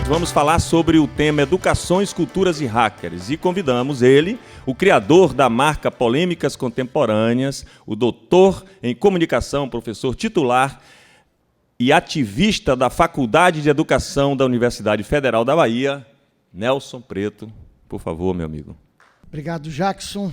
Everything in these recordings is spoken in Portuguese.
vamos falar sobre o tema Educações, Culturas e Hackers. E convidamos ele, o criador da marca Polêmicas Contemporâneas, o doutor em comunicação, professor titular e ativista da Faculdade de Educação da Universidade Federal da Bahia, Nelson Preto. Por favor, meu amigo. Obrigado, Jackson.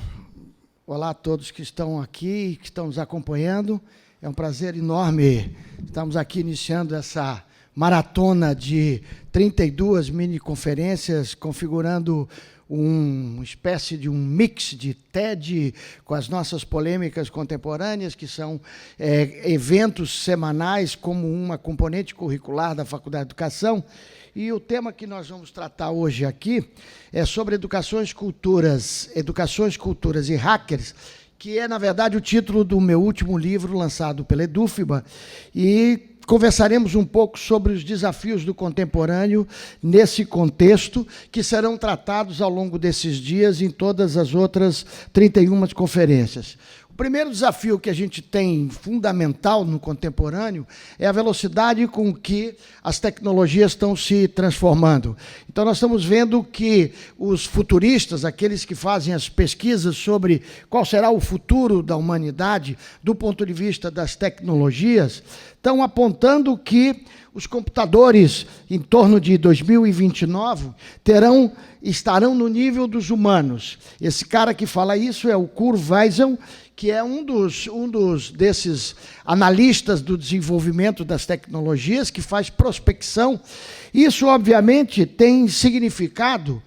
Olá a todos que estão aqui, que estão nos acompanhando. É um prazer enorme. Estamos aqui iniciando essa maratona de 32 mini-conferências, configurando uma espécie de um mix de TED com as nossas polêmicas contemporâneas, que são eventos semanais como uma componente curricular da Faculdade de Educação. E o tema que nós vamos tratar hoje aqui é sobre educações, culturas e hackers, que é, na verdade, o título do meu último livro, lançado pela Edufba, e conversaremos um pouco sobre os desafios do contemporâneo nesse contexto, que serão tratados ao longo desses dias em todas as outras 31 conferências. O primeiro desafio que a gente tem fundamental no contemporâneo é a velocidade com que as tecnologias estão se transformando. Então, nós estamos vendo que os futuristas, aqueles que fazem as pesquisas sobre qual será o futuro da humanidade do ponto de vista das tecnologias, estão apontando que os computadores, em torno de 2029, estarão no nível dos humanos. Esse cara que fala isso é o Kurt Weisel, que é um desses analistas do desenvolvimento das tecnologias, que faz prospecção. Isso, obviamente, tem significado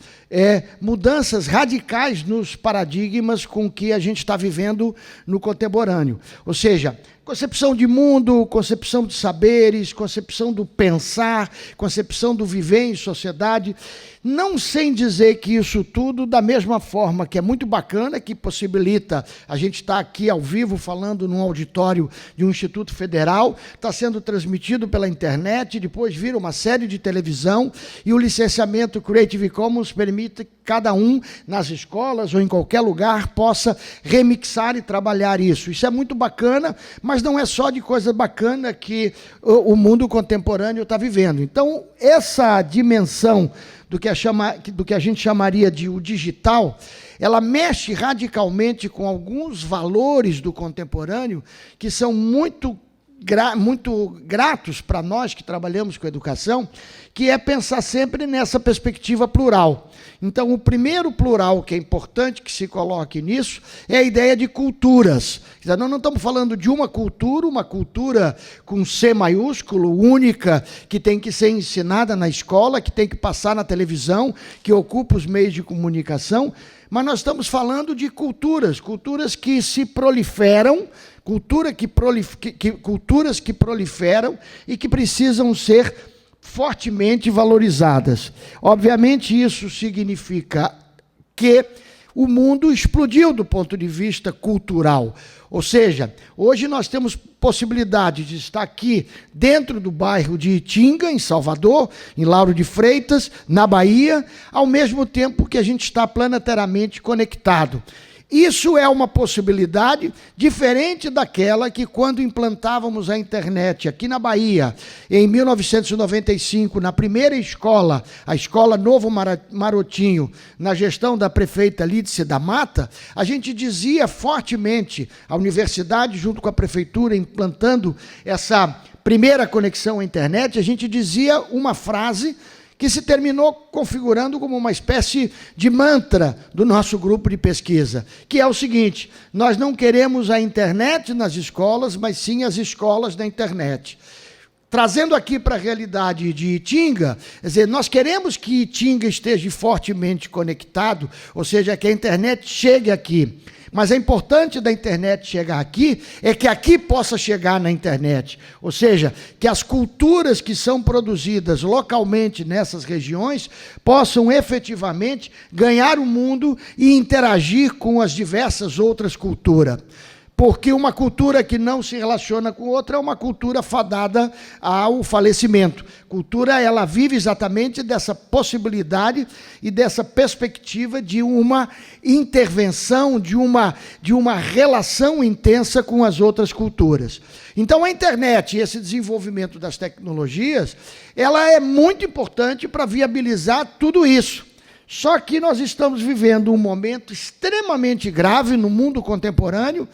mudanças radicais nos paradigmas com que a gente está vivendo no contemporâneo. Ou seja, concepção de mundo, concepção de saberes, concepção do pensar, concepção do viver em sociedade, não sem dizer que isso tudo, da mesma forma que é muito bacana, que possibilita a gente estar aqui ao vivo falando num auditório de um Instituto Federal, está sendo transmitido pela internet, depois vira uma série de televisão, e o licenciamento Creative Commons permite que cada um, nas escolas ou em qualquer lugar, possa remixar e trabalhar isso. Isso é muito bacana, mas não é só de coisa bacana que o mundo contemporâneo está vivendo. Então, essa dimensão do que a gente chamaria de o digital, ela mexe radicalmente com alguns valores do contemporâneo que são muito gratos para nós que trabalhamos com educação, que é pensar sempre nessa perspectiva plural. Então, o primeiro plural que é importante que se coloque nisso é a ideia de culturas. Nós não estamos falando de uma cultura com C maiúsculo, única, que tem que ser ensinada na escola, que tem que passar na televisão, que ocupa os meios de comunicação, mas nós estamos falando de culturas que se proliferam, culturas que proliferam e que precisam ser fortemente valorizadas. Obviamente, isso significa que o mundo explodiu do ponto de vista cultural. Ou seja, hoje nós temos possibilidade de estar aqui dentro do bairro de Itinga, em Salvador, em Lauro de Freitas, na Bahia, ao mesmo tempo que a gente está planetariamente conectado. Isso é uma possibilidade diferente daquela que, quando implantávamos a internet aqui na Bahia, em 1995, na primeira escola, a Escola Novo Marotinho, na gestão da prefeita Lídice da Mata, a gente dizia fortemente, a universidade, junto com a prefeitura, implantando essa primeira conexão à internet, a gente dizia uma frase que se terminou configurando como uma espécie de mantra do nosso grupo de pesquisa, que é o seguinte: nós não queremos a internet nas escolas, mas sim as escolas da internet. Trazendo aqui para a realidade de Itinga, quer dizer, nós queremos que Itinga esteja fortemente conectado, ou seja, que a internet chegue aqui. Mas é importante da internet chegar aqui, é que aqui possa chegar na internet. Ou seja, que as culturas que são produzidas localmente nessas regiões possam efetivamente ganhar o mundo e interagir com as diversas outras culturas. porque uma cultura que não se relaciona com outra é uma cultura fadada ao falecimento. Cultura, ela vive exatamente dessa possibilidade e dessa perspectiva de uma intervenção, de uma relação intensa com as outras culturas. Então, a internet e esse desenvolvimento das tecnologias, ela é muito importante para viabilizar tudo isso. Só que nós estamos vivendo um momento extremamente grave no mundo contemporâneo,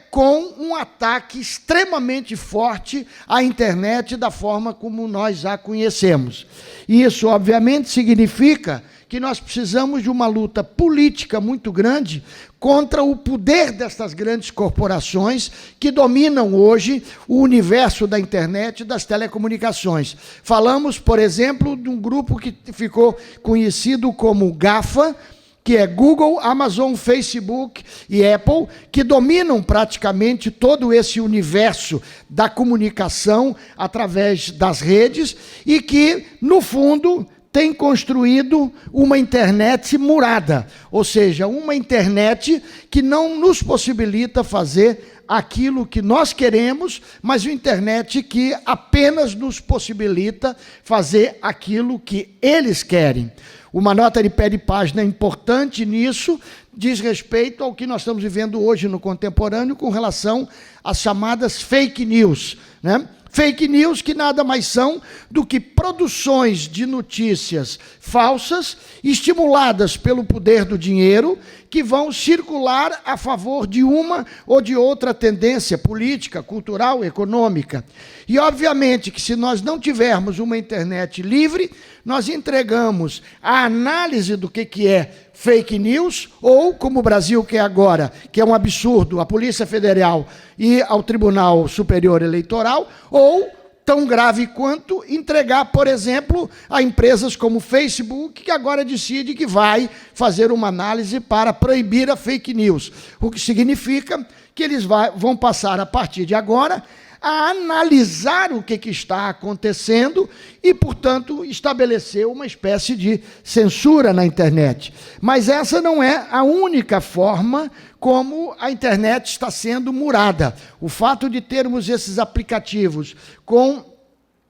com um ataque extremamente forte à internet da forma como nós a conhecemos. E isso, obviamente, significa que nós precisamos de uma luta política muito grande contra o poder dessas grandes corporações que dominam hoje o universo da internet e das telecomunicações. Falamos, por exemplo, de um grupo que ficou conhecido como GAFA, que é Google, Amazon, Facebook e Apple, que dominam praticamente todo esse universo da comunicação através das redes e que, no fundo, tem construído uma internet murada, ou seja, uma internet que não nos possibilita fazer aquilo que nós queremos, mas uma internet que apenas nos possibilita fazer aquilo que eles querem. Uma nota de pé de página importante nisso diz respeito ao que nós estamos vivendo hoje no contemporâneo com relação às chamadas fake news, né? Fake news que nada mais são do que produções de notícias falsas, estimuladas pelo poder do dinheiro, que vão circular a favor de uma ou de outra tendência política, cultural, econômica. E, obviamente, que se nós não tivermos uma internet livre, nós entregamos a análise do que é fake news, ou, como o Brasil quer agora, que é um absurdo, a Polícia Federal e ao Tribunal Superior Eleitoral, ou, tão grave quanto, entregar, por exemplo, a empresas como o Facebook, que agora decide que vai fazer uma análise para proibir a fake news. O que significa que eles vão passar, a partir de agora, a analisar o que está acontecendo e, portanto, estabelecer uma espécie de censura na internet. Mas essa não é a única forma como a internet está sendo murada. O fato de termos esses aplicativos com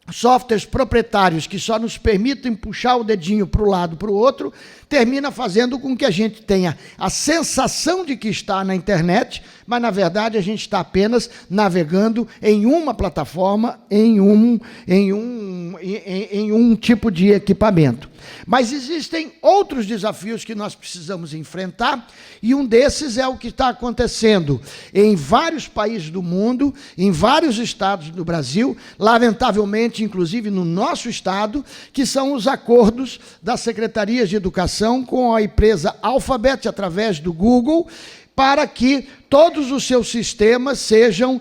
softwares proprietários que só nos permitem puxar o dedinho para um lado, para o outro, termina fazendo com que a gente tenha a sensação de que está na internet, mas, na verdade, a gente está apenas navegando em uma plataforma, em um tipo de equipamento. Mas existem outros desafios que nós precisamos enfrentar, e um desses é o que está acontecendo em vários países do mundo, em vários estados do Brasil, lamentavelmente, inclusive no nosso estado, que são os acordos das secretarias de educação com a empresa Alphabet, através do Google, para que todos os seus sistemas sejam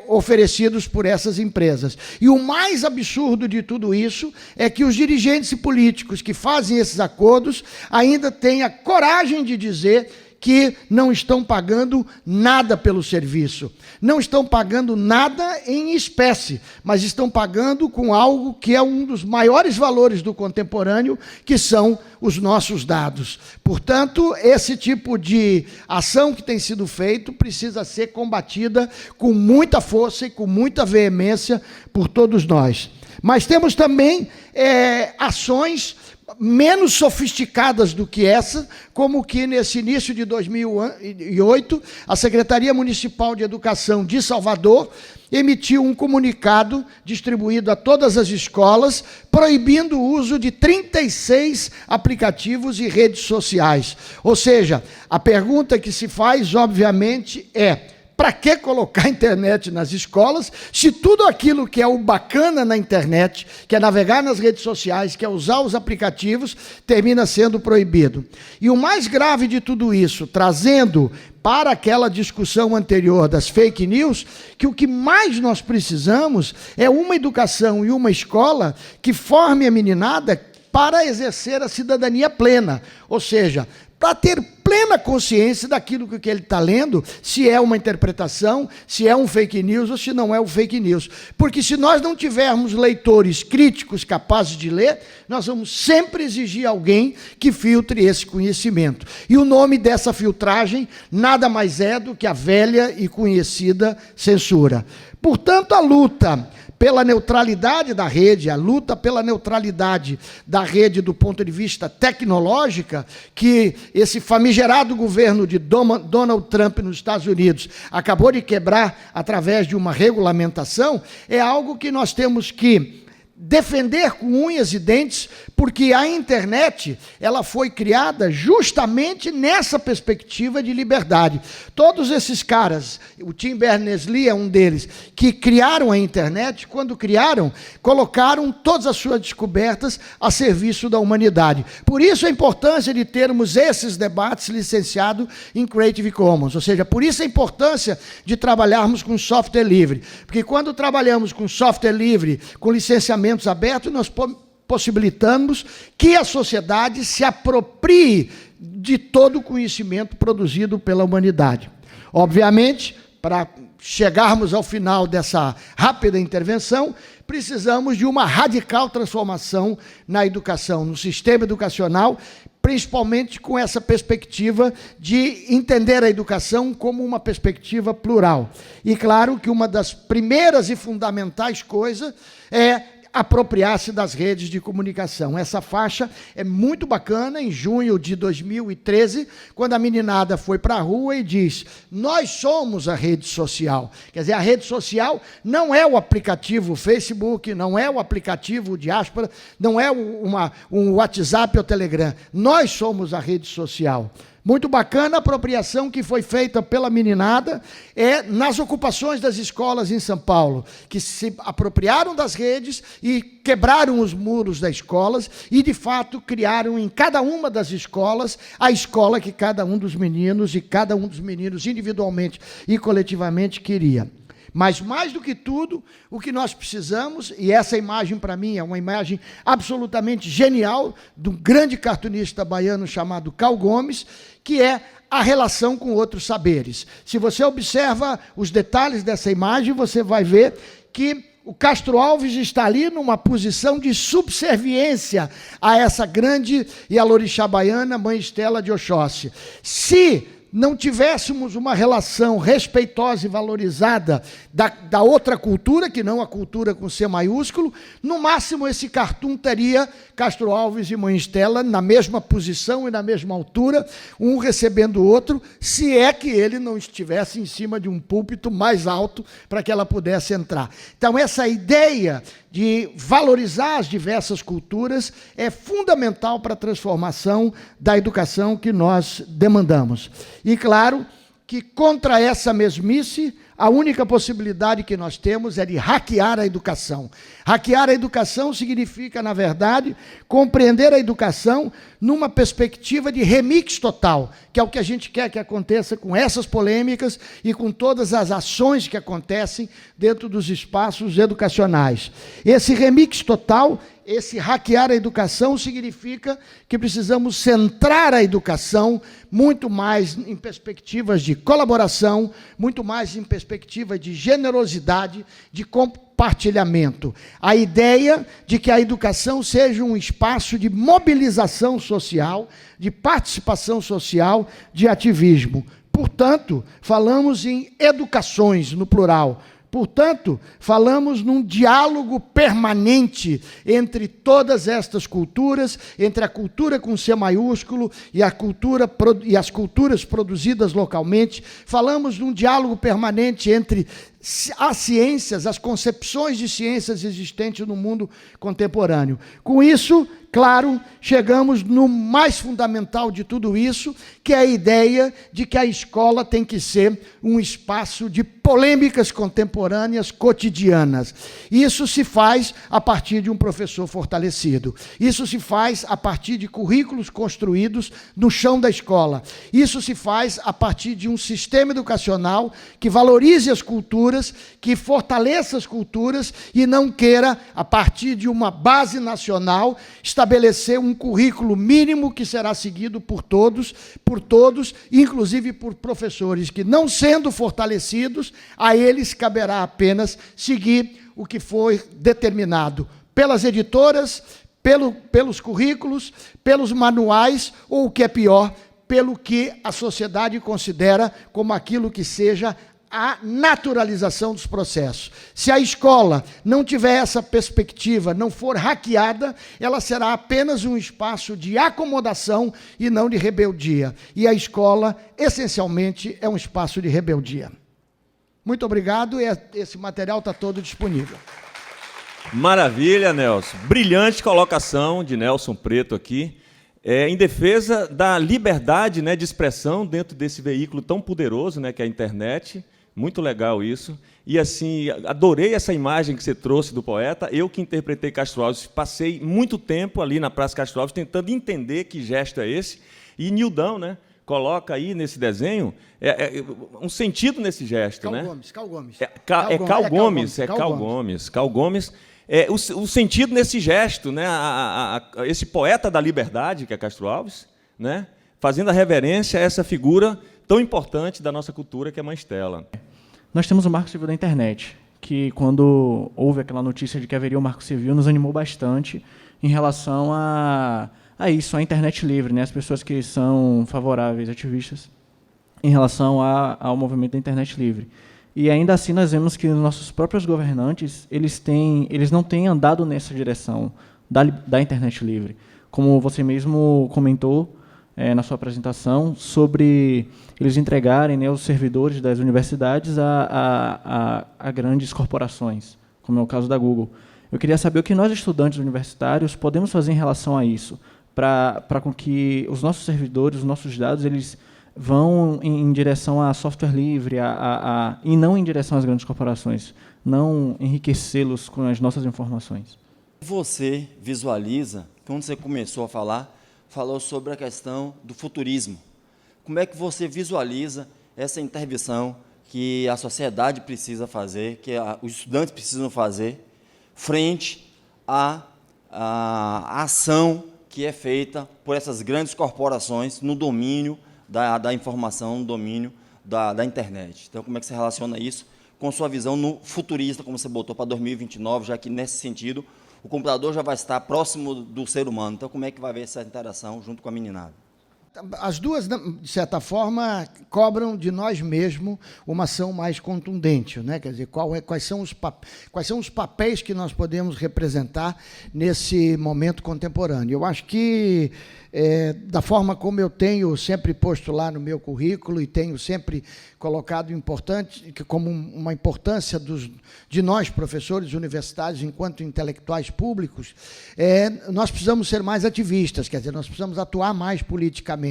oferecidos por essas empresas. E o mais absurdo de tudo isso é que os dirigentes políticos que fazem esses acordos ainda têm a coragem de dizer que não estão pagando nada pelo serviço. Não estão pagando nada em espécie, mas estão pagando com algo que é um dos maiores valores do contemporâneo, que são os nossos dados. Portanto, esse tipo de ação que tem sido feito precisa ser combatida com muita força e com muita veemência por todos nós. Mas temos também ações menos sofisticadas do que essa, como que nesse início de 2008, a Secretaria Municipal de Educação de Salvador emitiu um comunicado distribuído a todas as escolas, proibindo o uso de 36 aplicativos e redes sociais. Ou seja, a pergunta que se faz, obviamente, para que colocar a internet nas escolas, se tudo aquilo que é o bacana na internet, que é navegar nas redes sociais, que é usar os aplicativos, termina sendo proibido? E o mais grave de tudo isso, trazendo para aquela discussão anterior das fake news, que o que mais nós precisamos é uma educação e uma escola que forme a meninada para exercer a cidadania plena, ou seja, para ter plena consciência daquilo que ele está lendo, se é uma interpretação, se é um fake news ou se não é um fake news. Porque se nós não tivermos leitores críticos capazes de ler, nós vamos sempre exigir alguém que filtre esse conhecimento. E o nome dessa filtragem nada mais é do que a velha e conhecida censura. Portanto, a luta pela neutralidade da rede, a luta pela neutralidade da rede do ponto de vista tecnológica, que esse famigerado governo de Donald Trump nos Estados Unidos acabou de quebrar através de uma regulamentação, é algo que nós temos que defender com unhas e dentes, porque a internet, ela foi criada justamente nessa perspectiva de liberdade. Todos esses caras, o Tim Berners-Lee é um deles, que criaram a internet, quando criaram, colocaram todas as suas descobertas a serviço da humanidade. Por isso a importância de termos esses debates licenciados em Creative Commons, ou seja, por isso a importância de trabalharmos com software livre, porque quando trabalhamos com software livre, com licenciamento abertos, nós possibilitamos que a sociedade se aproprie de todo o conhecimento produzido pela humanidade. Obviamente, para chegarmos ao final dessa rápida intervenção, precisamos de uma radical transformação na educação, no sistema educacional, principalmente com essa perspectiva de entender a educação como uma perspectiva plural. E claro que uma das primeiras e fundamentais coisas é apropriar-se das redes de comunicação. Essa faixa é muito bacana, em junho de 2013, quando a meninada foi para a rua e diz: nós somos a rede social. Quer dizer, a rede social não é o aplicativo Facebook, não é o aplicativo Diáspora, não é um WhatsApp ou Telegram. Nós somos a rede social. Muito bacana a apropriação que foi feita pela meninada nas ocupações das escolas em São Paulo, que se apropriaram das redes e quebraram os muros das escolas e, de fato, criaram em cada uma das escolas a escola que cada um dos meninos individualmente e coletivamente queria. Mas, mais do que tudo, o que nós precisamos, e essa imagem, para mim, é uma imagem absolutamente genial, de um grande cartunista baiano chamado Cal Gomes, que é a relação com outros saberes. Se você observa os detalhes dessa imagem, você vai ver que o Castro Alves está ali numa posição de subserviência a essa grande Ialorixá baiana, Mãe Estela de Oxóssi. Se não tivéssemos uma relação respeitosa e valorizada da outra cultura, que não a cultura com C maiúsculo, no máximo esse cartoon teria Castro Alves e Mãe Estela na mesma posição e na mesma altura, um recebendo o outro, se é que ele não estivesse em cima de um púlpito mais alto para que ela pudesse entrar. Então, essa ideia de valorizar as diversas culturas é fundamental para a transformação da educação que nós demandamos. E, claro, que contra essa mesmice, a única possibilidade que nós temos é de hackear a educação. Hackear a educação significa, na verdade, compreender a educação numa perspectiva de remix total, que é o que a gente quer que aconteça com essas polêmicas e com todas as ações que acontecem dentro dos espaços educacionais. Esse remix total, esse hackear a educação, significa que precisamos centrar a educação muito mais em perspectivas de colaboração, muito mais em perspectiva de generosidade, de compartilhamento. A ideia de que a educação seja um espaço de mobilização social, de participação social, de ativismo. Portanto, falamos em educações, no plural. Portanto, falamos num diálogo permanente entre todas estas culturas, entre a cultura com C maiúsculo e as culturas produzidas localmente. Falamos num diálogo permanente entre as ciências, as concepções de ciências existentes no mundo contemporâneo. Com isso, claro, chegamos no mais fundamental de tudo isso, que é a ideia de que a escola tem que ser um espaço de polêmicas contemporâneas cotidianas. Isso se faz a partir de um professor fortalecido. Isso se faz a partir de currículos construídos no chão da escola. Isso se faz a partir de um sistema educacional que valorize as culturas, que fortaleça as culturas e não queira, a partir de uma base nacional, estabelecer estabelecer um currículo mínimo que será seguido por todos, inclusive por professores que, não sendo fortalecidos, a eles caberá apenas seguir o que foi determinado pelas editoras, pelos currículos, pelos manuais, ou o que é pior, pelo que a sociedade considera como aquilo que seja a naturalização dos processos. Se a escola não tiver essa perspectiva, não for hackeada, ela será apenas um espaço de acomodação e não de rebeldia. E a escola, essencialmente, é um espaço de rebeldia. Muito obrigado, e esse material está todo disponível. Maravilha, Nelson. Brilhante colocação de Nelson Preto aqui, em defesa da liberdade, né, de expressão dentro desse veículo tão poderoso, né, que é a internet. Muito legal isso. E, assim, adorei essa imagem que você trouxe do poeta. Eu, que interpretei Castro Alves, passei muito tempo ali na Praça Castro Alves tentando entender que gesto é esse. E Nildão, né, coloca aí nesse desenho um sentido nesse gesto. Cal Gomes. Cal Gomes. O sentido nesse gesto, né, esse poeta da liberdade, que é Castro Alves, né, fazendo a reverência a essa figura tão importante da nossa cultura, que é Mãe Stella. Nós temos o Marco Civil da Internet, que, quando houve aquela notícia de que haveria o Marco Civil, nos animou bastante em relação a isso, a internet livre, né? As pessoas que são favoráveis, ativistas, em relação ao movimento da internet livre. E, ainda assim, nós vemos que os nossos próprios governantes, eles não têm andado nessa direção da internet livre. Como você mesmo comentou, na sua apresentação, sobre eles entregarem, né, os servidores das universidades a grandes corporações, como é o caso da Google. Eu queria saber o que nós, estudantes universitários, podemos fazer em relação a isso, para com que os nossos servidores, os nossos dados, eles vão em direção a software livre, e não em direção às grandes corporações, não enriquecê-los com as nossas informações. Você visualiza, quando você começou a falar, falou sobre a questão do futurismo. Como é que você visualiza essa intervenção que a sociedade precisa fazer, que os estudantes precisam fazer, frente à ação que é feita por essas grandes corporações no domínio da informação, no domínio da internet? Então, como é que você relaciona isso com sua visão no futurista, como você botou para 2029, já que, nesse sentido, o computador já vai estar próximo do ser humano? Então, como é que vai haver essa interação junto com a meninada? As duas, de certa forma, cobram de nós mesmos uma ação mais contundente, né? Quer dizer, quais são os papéis que nós podemos representar nesse momento contemporâneo. Eu acho que, da forma como eu tenho sempre posto lá no meu currículo e tenho sempre colocado como uma importância de nós, professores universitários, enquanto intelectuais públicos, nós precisamos ser mais ativistas, quer dizer, nós precisamos atuar mais politicamente.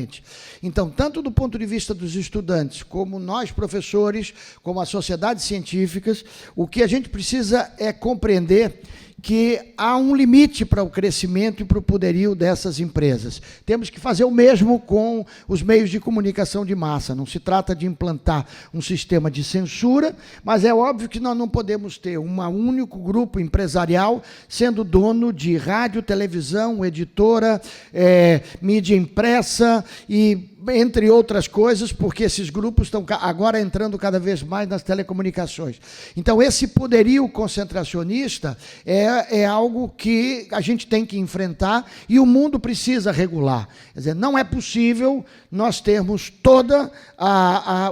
Então, tanto do ponto de vista dos estudantes, como nós, professores, como as sociedades científicas, o que a gente precisa é compreender que há um limite para o crescimento e para o poderio dessas empresas. Temos que fazer o mesmo com os meios de comunicação de massa. Não se trata de implantar um sistema de censura, mas é óbvio que nós não podemos ter um único grupo empresarial sendo dono de rádio, televisão, editora, mídia impressa e, entre outras coisas, porque esses grupos estão agora entrando cada vez mais nas telecomunicações. Então, esse poderio concentracionista é algo que a gente tem que enfrentar e o mundo precisa regular. Quer dizer, não é possível nós termos toda a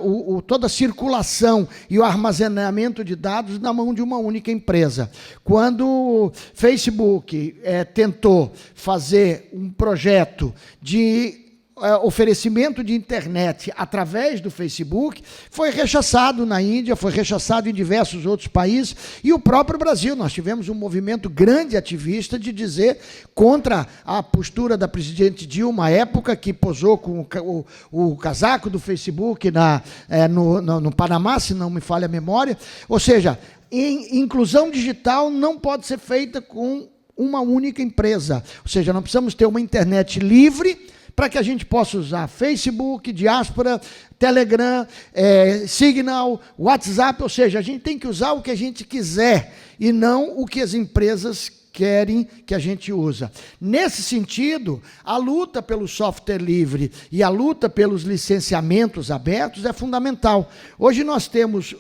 circulação e o armazenamento de dados na mão de uma única empresa. Quando o Facebook tentou fazer um projeto de oferecimento de internet através do Facebook, foi rechaçado na Índia, foi rechaçado em diversos outros países, e o próprio Brasil. Nós tivemos um movimento grande ativista de dizer contra a postura da presidente Dilma, à época, que posou com o casaco do Facebook no Panamá, se não me falha a memória. Ou seja, inclusão digital não pode ser feita com uma única empresa. Ou seja, nós precisamos ter uma internet livre para que a gente possa usar Facebook, Diaspora, Telegram, Signal, WhatsApp, ou seja, a gente tem que usar o que a gente quiser e não o que as empresas querem que a gente usa. Nesse sentido, a luta pelo software livre e a luta pelos licenciamentos abertos é fundamental. Hoje nós temos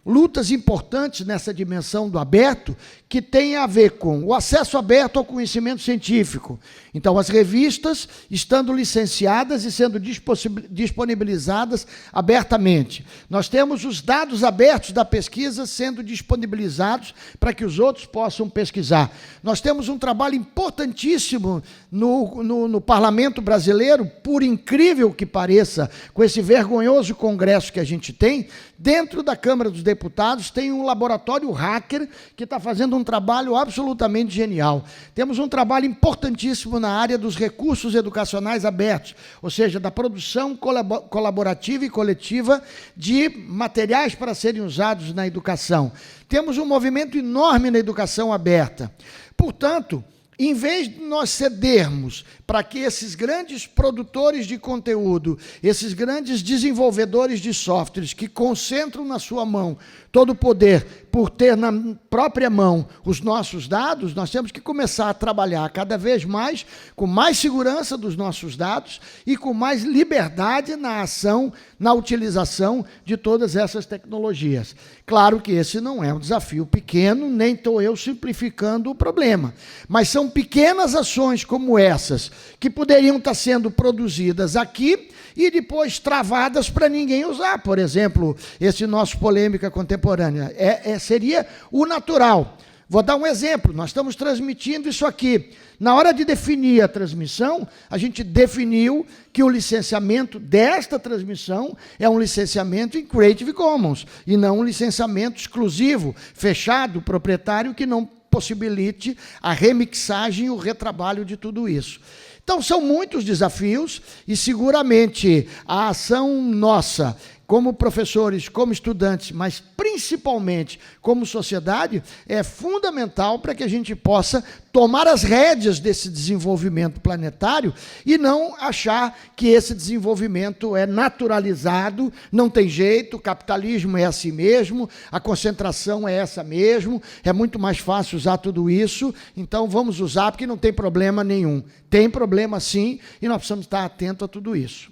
lutas importantes nessa dimensão do aberto, que tem a ver com o acesso aberto ao conhecimento científico. Então, as revistas estando licenciadas e sendo disponibilizadas abertamente. Nós temos os dados abertos da pesquisa sendo disponibilizados para que os outros possam pesquisar. Nós temos um trabalho importantíssimo no Parlamento brasileiro, por incrível que pareça, com esse vergonhoso congresso que a gente tem, dentro da Câmara dos Deputados tem um laboratório hacker que está fazendo um trabalho absolutamente genial. Temos um trabalho importantíssimo na área dos recursos educacionais abertos, ou seja, da produção colaborativa e coletiva de materiais para serem usados na educação. Temos um movimento enorme na educação aberta. Portanto, em vez de nós cedermos para que esses grandes produtores de conteúdo, esses grandes desenvolvedores de softwares que concentram na sua mão todo o poder por ter na própria mão os nossos dados, nós temos que começar a trabalhar cada vez mais com mais segurança dos nossos dados e com mais liberdade na ação, na utilização de todas essas tecnologias. Claro que esse não é um desafio pequeno, nem estou eu simplificando o problema, mas são pequenas ações como essas que poderiam estar sendo produzidas aqui e depois travadas para ninguém usar. Por exemplo, esse nosso polêmica contemporânea seria o natural. Vou dar um exemplo, nós estamos transmitindo isso aqui. Na hora de definir a transmissão, a gente definiu que o licenciamento desta transmissão é um licenciamento em Creative Commons, e não um licenciamento exclusivo, fechado, proprietário, que não possibilite a remixagem e o retrabalho de tudo isso. Então, são muitos desafios e, seguramente, a ação nossa, como professores, como estudantes, mas principalmente como sociedade, é fundamental para que a gente possa tomar as rédeas desse desenvolvimento planetário e não achar que esse desenvolvimento é naturalizado, não tem jeito, o capitalismo é assim mesmo, a concentração é essa mesmo, é muito mais fácil usar tudo isso, então vamos usar porque não tem problema nenhum. Tem problema sim, e nós precisamos estar atentos a tudo isso.